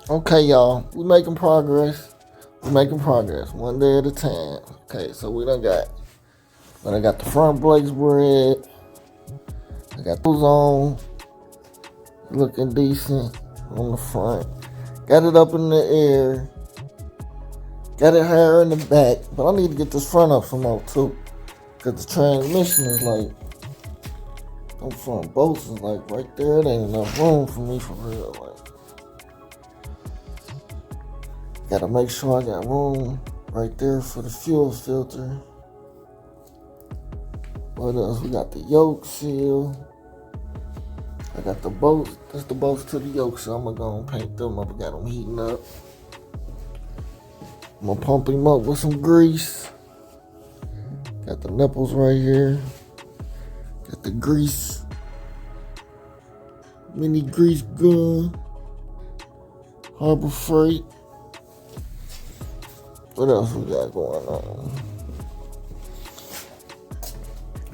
Okay, y'all, we making progress. We're making progress one day at a time. Okay, so I got the front brakes spread. I got those on, looking decent on the front. Got it up in the air. Got it higher in the back, but I need to get this front up some more too, cause the transmission is like, them front bolts is like right there. It ain't enough room for me for real. Like, gotta make sure I got room right there for the fuel filter. What else? We got the yoke seal. I got the bolts. That's the bolts to the yoke seal. I'm gonna go and paint them up. I got them heating up. I'm gonna pump him up with some grease. Got the nipples right here. Got the grease. Mini grease gun. Harbor Freight. What else we got going on?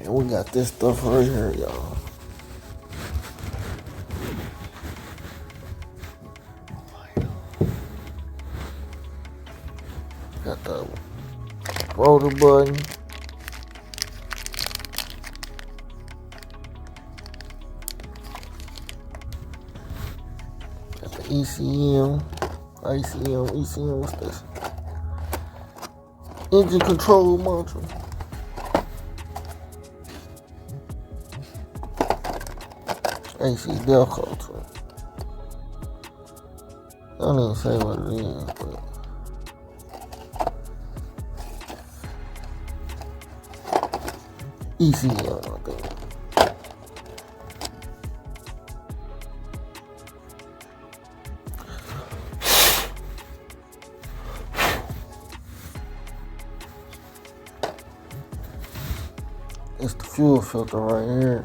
And we got this stuff right here, y'all. Got the rotor button. Got the ECM, ECM, what's this? Engine control module. AC Delco to it. I don't even say what it is, but ECM, I think. It's the fuel filter right here.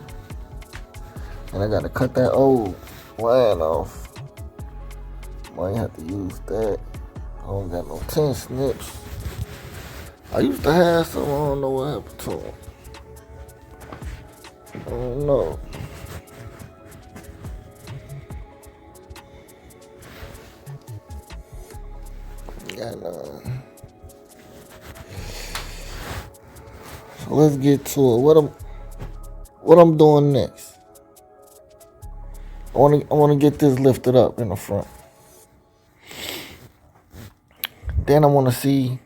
And I gotta cut that old line off. Might have to use that. I don't got no 10 snips. I used to have some, I don't know what happened to them. I don't know. Got none. So let's get to it. What I'm doing next? I wanna get this lifted up in the front. Then I wanna see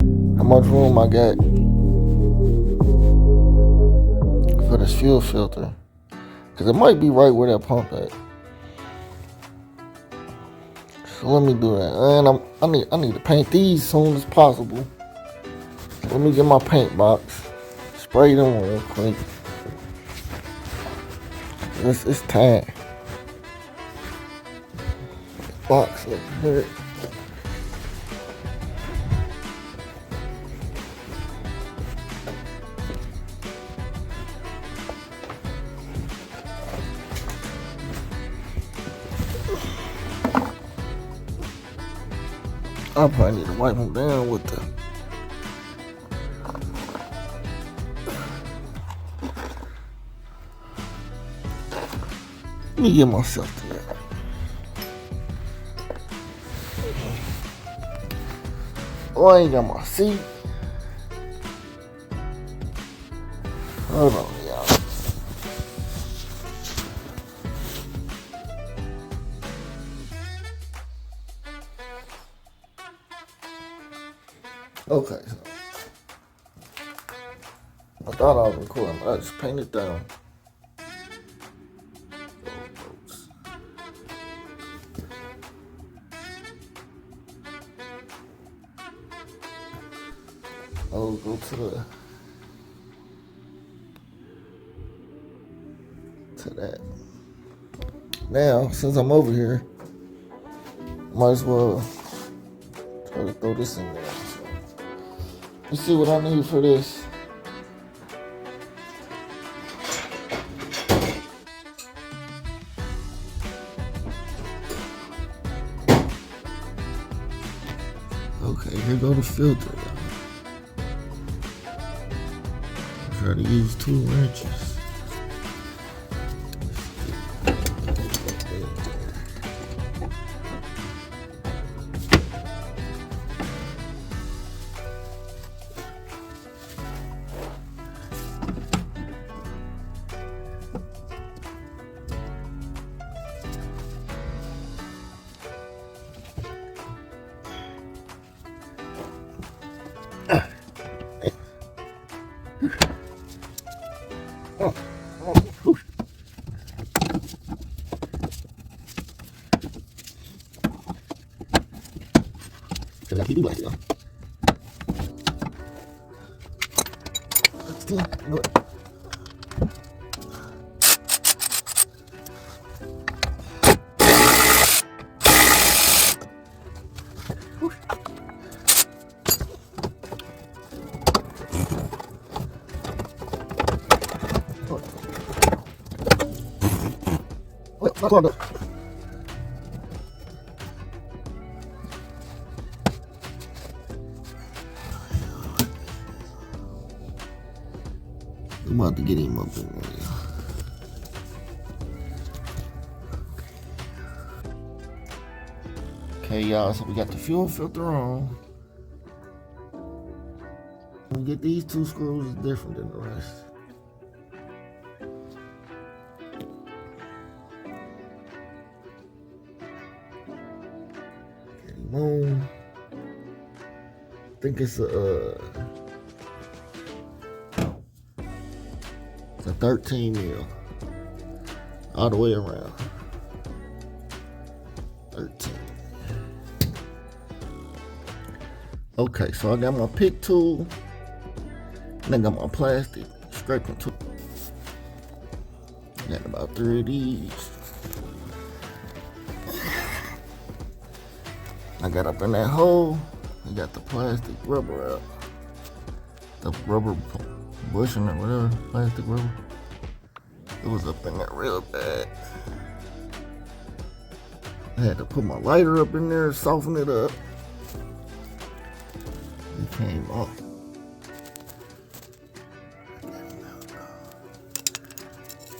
how much room I got for this fuel filter. Cause it might be right where that pump at. So let me do that. And I need to paint these as soon as possible. Let me get my paint box. Spray them real quick. It's time. Box up here. I probably need to wipe them down with the let me get myself together. Oh, I ain't got my seat. Hold on, y'all. Okay, so I thought I was recording, but I just painted down. I'll go to that. Now, since I'm over here, might as well try to throw this in there. So, let's see what I need for this. Okay, here go the filter, y'all. try to use 2 wrenches. I'm about to get him up in there. Okay, y'all, so we got the fuel filter on. We get these 2 screws is different than the rest. Get him on. I think it's a 13 mil all the way around. 13. Okay, so I got my pick tool and I got my plastic scraping tool. Got about 3 of these. I got up in that hole. I got the plastic rubber out. The rubber bushing or whatever, plastic rubber. It was up in there real bad. I had to put my lighter up in there, soften it up. It came off.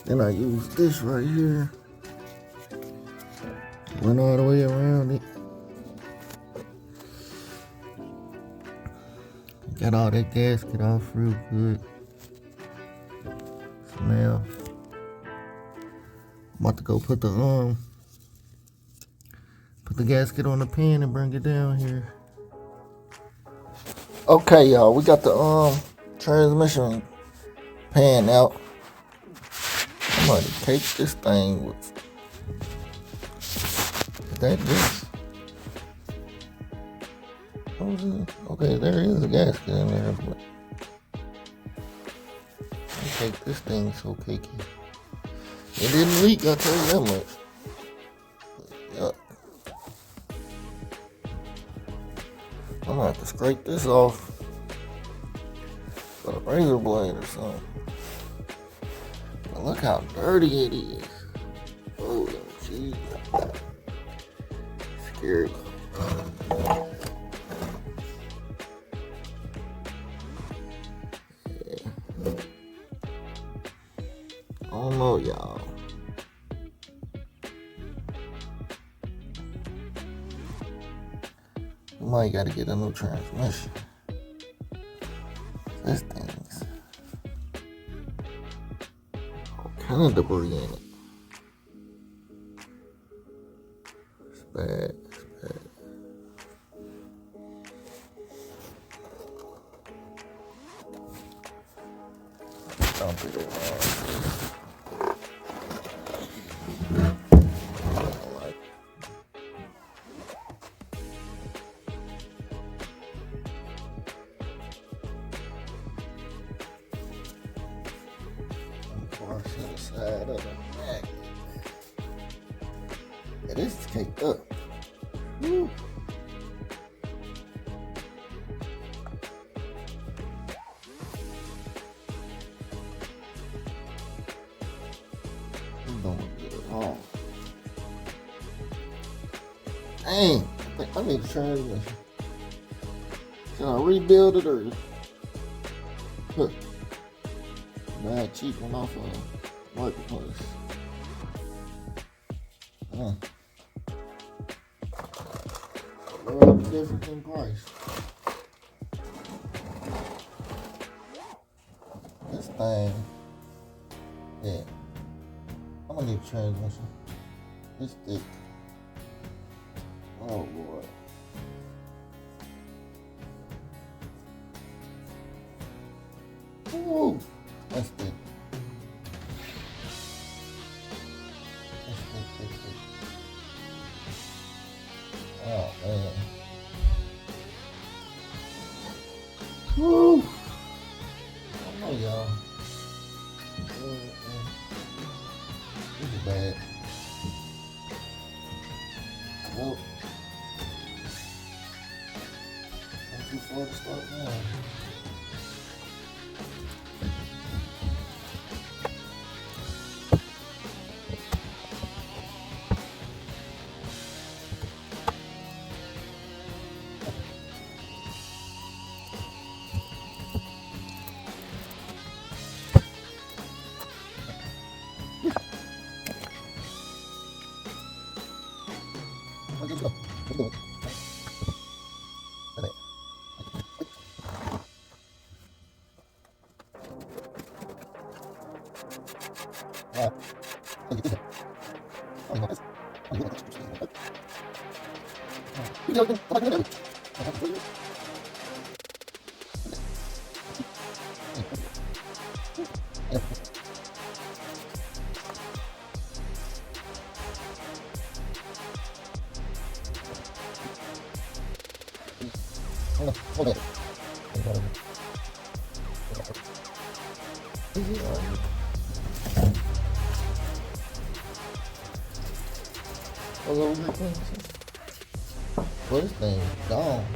Then I used this right here. Went all the way around it. Got all that gasket off real good. So now I'm about to go put the gasket on the pan and bring it down here. Okay, y'all, we got the transmission pan out. I'm going to take this thing with this. Okay, there is a gasket in there, but I take this thing so cakey. It didn't leak, I'll tell you that much. Yup. I'm gonna have to scrape this off with a razor blade or something. But look how dirty it is. Oh, jeez. Scary. I don't know, y'all. We might gotta get a new transmission. This thing's all kind of debris in it. It's bad. It's bad. Dump it around. To the side of the back. Yeah, this is caked up. Woo. I'm gonna get it wrong. Dang, I think I need to transmission. Should I rebuild it or? Huh. Buy a cheap one off of Marketplace. Love the difference in price. This thing, yeah. I'm gonna need transmission. It's thick. Oh boy. Ooh, that's thick. That's thick. Oh man. Woo. I don't know, y'all. This is bad. Nope. I'm too far to start now. Let's go. Hold it. Well, this thing is gone.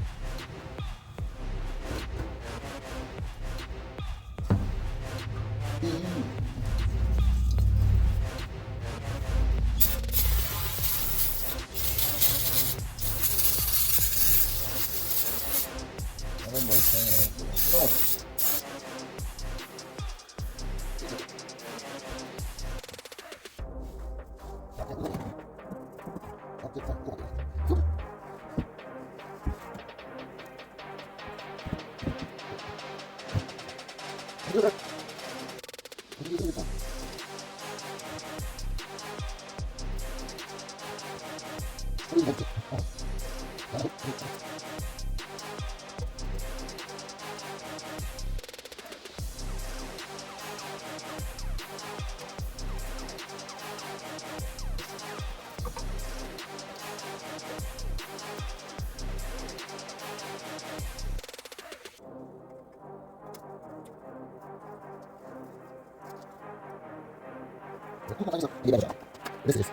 This is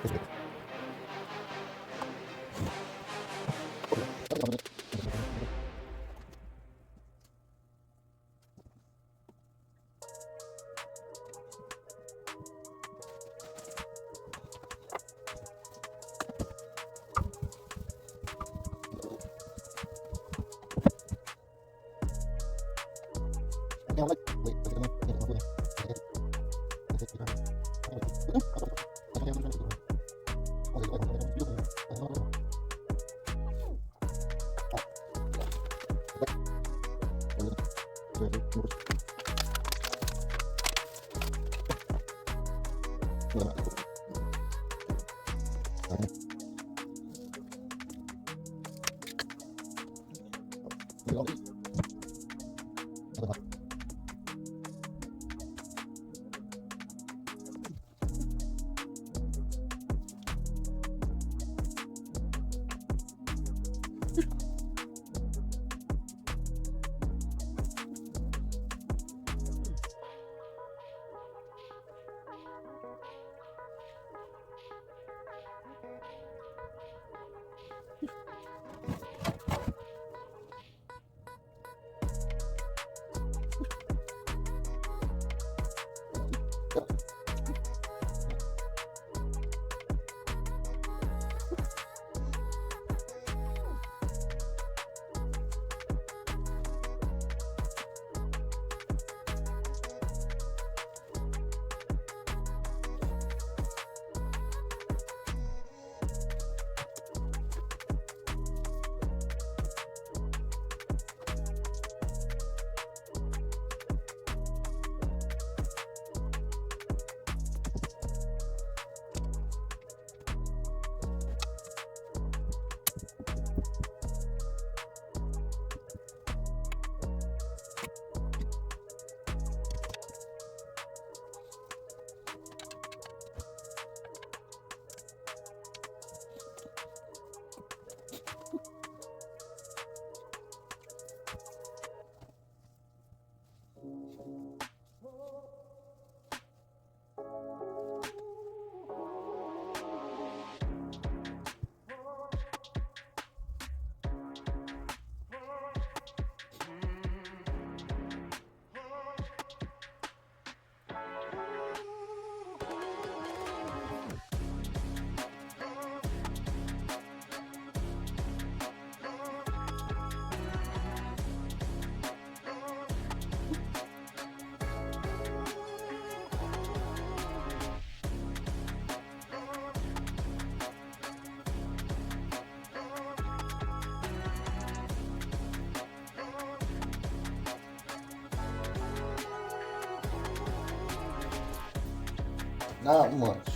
Not much.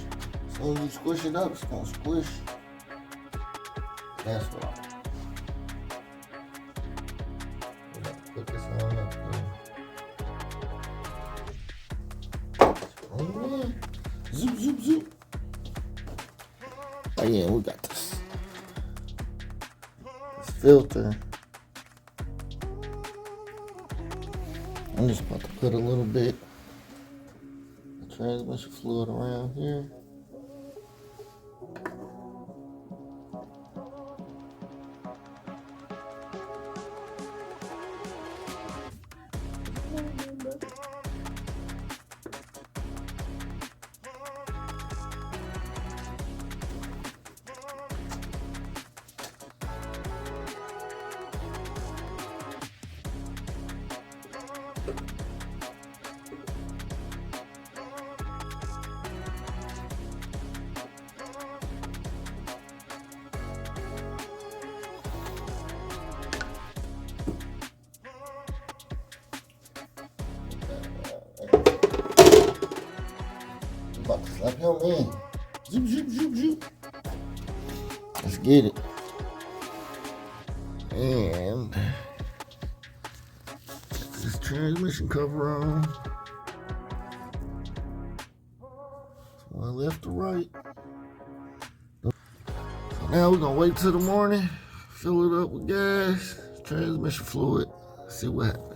As soon as you squish it up, it's gonna squish. That's right. We're gonna put this on up here. Oh, yeah. Zoop, zoop, zoop. Oh yeah, we got this. This filter. I'm just about to put a little bit of transmission fluid around here. About to slap him in. Zoop, zoop, zoop, zoop. Let's get it. And this transmission cover on. So one left to right. So now we're gonna wait till the morning, fill it up with gas, transmission fluid, see what happens.